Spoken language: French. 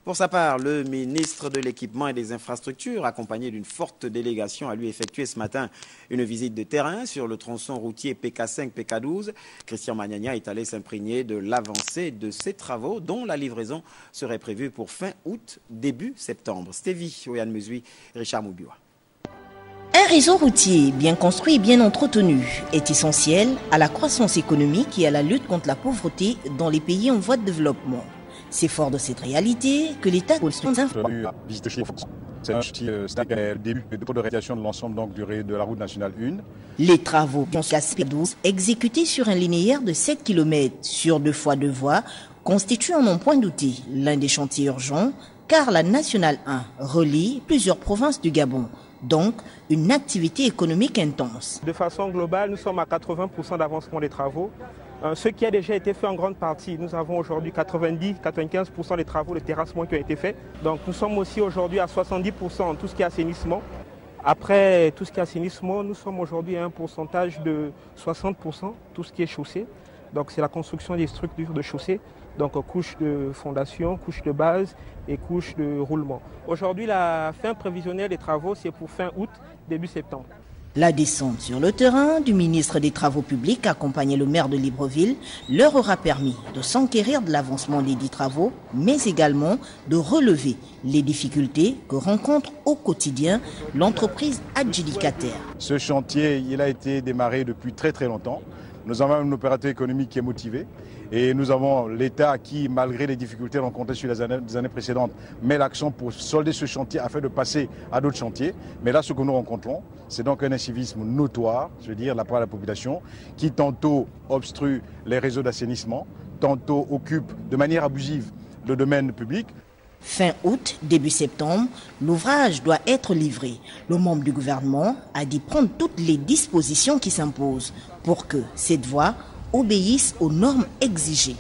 Pour sa part, le ministre de l'Équipement et des Infrastructures, accompagné d'une forte délégation, a lui effectué ce matin une visite de terrain sur le tronçon routier PK5-PK12. Christian Magnagna est allé s'imprégner de l'avancée de ces travaux, dont la livraison serait prévue pour fin août, début septembre. Stevie, Oyan Mesui, Richard Moubiwa. Un réseau routier bien construit et bien entretenu est essentiel à la croissance économique et à la lutte contre la pauvreté dans les pays en voie de développement. C'est fort de cette réalité que l'État c'est le début de réalisation de l'ensemble de la route nationale 1. Les travaux PK12 exécutés sur un linéaire de 7 km sur 2 fois 2 voies constituent en non point douter l'un des chantiers urgents car la nationale 1 relie plusieurs provinces du Gabon. Donc, une activité économique intense. De façon globale, nous sommes à 80% d'avancement des travaux. Ce qui a déjà été fait en grande partie, nous avons aujourd'hui 90-95% des travaux de terrassement qui ont été faits. Donc nous sommes aussi aujourd'hui à 70% en tout ce qui est assainissement. Après tout ce qui est assainissement, nous sommes aujourd'hui à un pourcentage de 60%, tout ce qui est chaussée. Donc c'est la construction des structures de chaussée, donc couche de fondation, couche de base et couche de roulement. Aujourd'hui, la fin prévisionnelle des travaux, c'est pour fin août, début septembre. La descente sur le terrain du ministre des Travaux publics, accompagné le maire de Libreville, leur aura permis de s'enquérir de l'avancement des dits travaux, mais également de relever les difficultés que rencontre au quotidien l'entreprise adjudicataire. Ce chantier, il a été démarré depuis très longtemps. Nous avons un opérateur économique qui est motivé et nous avons l'État qui, malgré les difficultés rencontrées sur les années précédentes, met l'accent pour solder ce chantier afin de passer à d'autres chantiers. Mais là, ce que nous rencontrons, c'est donc un incivisme notoire, je veux dire, de la part de la population, qui tantôt obstrue les réseaux d'assainissement, tantôt occupe de manière abusive le domaine public. Fin août, début septembre, l'ouvrage doit être livré. Le membre du gouvernement a dit prendre toutes les dispositions qui s'imposent pour que cette voie obéisse aux normes exigées.